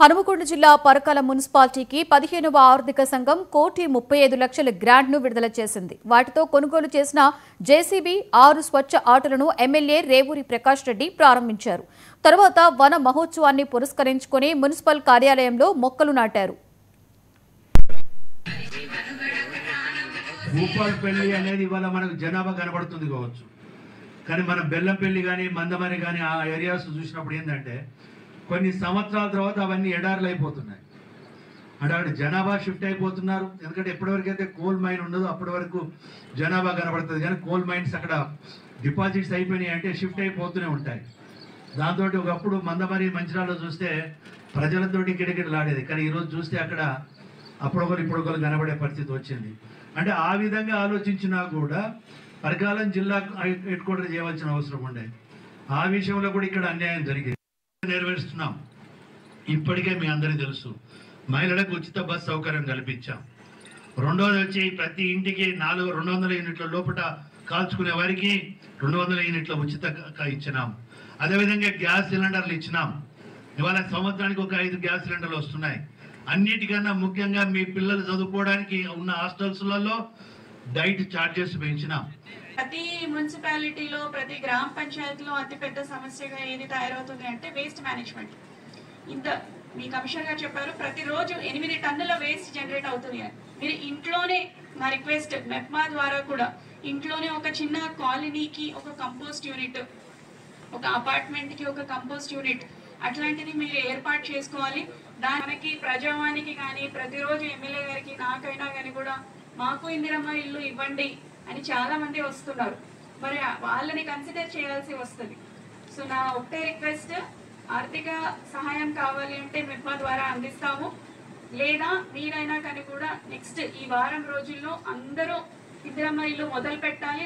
హనుమకొండ జిల్లా పరకాల మున్సిపాలిటీకి 15వ ఆర్థిక సంఘం 1,35,00,000 గ్రాంట్ను విడుదల చేసింది. వాటితో కొనుగోలు చేసిన జేసీబీ 6 స్వచ్ఛ ఆటోలను ఎమ్మెల్యే రేవూరి ప్రకాష్ రెడ్డి ప్రారంభించారు. తర్వాత వన మహోత్సవాన్ని పురస్కరించుకుని మున్సిపల్ కార్యాలయంలో మొక్కలు నాటారు. భూపాలపల్లి అనేది ఇవాళ మనకు జనాభా కనబడుతుంది కావచ్చు, కానీ మనం బెల్లంపల్లి కానీ మందమరి కానీ ఆ ఏరియాస్ చూసినప్పుడు ఏంటంటే కొన్ని సంవత్సరాల తర్వాత అవన్నీ ఎడారులు అయిపోతున్నాయి. అంటే అక్కడ జనాభా షిఫ్ట్ అయిపోతున్నారు. ఎందుకంటే ఎప్పటివరకు అయితే కోల్ మైన్ ఉండదో అప్పటి వరకు జనాభా కనబడుతుంది, కానీ కోల్ మైన్స్ అక్కడ డిపాజిట్స్ అయిపోయినాయి అంటే షిఫ్ట్ అయిపోతూనే ఉంటాయి. దాంతో ఒకప్పుడు మందమరి మంచిరాల్లో చూస్తే ప్రజలతోటి కిటకిటలాడేది, కానీ ఈరోజు చూస్తే అక్కడ అప్పుడొకరు ఇప్పుడొకరు కనబడే పరిస్థితి వచ్చింది. అంటే ఆ విధంగా ఆలోచించినా కూడా పరకాలం జిల్లా హెడ్ క్వార్టర్ చేయవలసిన అవసరం ఉండే. ఆ విషయంలో కూడా ఇక్కడ అన్యాయం జరిగింది. నెరవేరుస్తున్నాం. ఇప్పటికే మీ అందరికీ తెలుసు, మహిళలకు ఉచిత బస్ సౌకర్యం కల్పించాం. రెండోది వచ్చి ప్రతి ఇంటికి 200 యూనిట్ల లోపల కాల్చుకునే వారికి 200 యూనిట్ల ఉచిత ఇచ్చినాం. అదేవిధంగా గ్యాస్ సిలిండర్లు ఇచ్చినాం. ఇవాళ సంవత్సరానికి ఒక 5 గ్యాస్ సిలిండర్లు వస్తున్నాయి. అన్నిటికన్నా ముఖ్యంగా మీ పిల్లలు చదువుకోవడానికి ఉన్న హాస్టల్స్లలో డైట్ ఛార్జెస్ పెంచినాం. ప్రతి మున్సిపాలిటీలో ప్రతి గ్రామ పంచాయతీలో అతిపెద్ద సమస్యగా ఏది తయారవుతుంది అంటే వేస్ట్ మేనేజ్మెంట్. మీ కమిషనర్ గారు చెప్పారు, ప్రతిరోజు 8 టన్నుల వేస్ట్ జనరేట్ అవుతుంది. మీరు ఇంట్లోనే, నా రిక్వెస్ట్ మెప్మా ద్వారా కూడా, ఇంట్లోనే ఒక చిన్న కాలనీకి ఒక కంపోస్ట్ యూనిట్, ఒక అపార్ట్మెంట్కి ఒక కంపోస్ట్ యూనిట్ అట్లాంటిది మీరు ఏర్పాటు చేసుకోవాలి. దానికి ప్రజావానికి కానీ ప్రతిరోజు ఎమ్మెల్యే గారికి నాకైనా కానీ కూడా మాకు ఇందిరమ్మ ఇల్లు ఇవ్వండి అని చాలా మంది వస్తున్నారు. మరి వాళ్ళని కన్సిడర్ చేయాల్సి వస్తుంది. సో నా ఒకటే రిక్వెస్ట్, ఆర్థిక సహాయం కావాలి అంటే మెప్మా ద్వారా అందిస్తాము. లేదా మీరైనా కానీ కూడా నెక్స్ట్ ఈ వారం రోజుల్లో అందరూ ఇందిరమ్మ ఇల్లు మొదలు పెట్టాలి.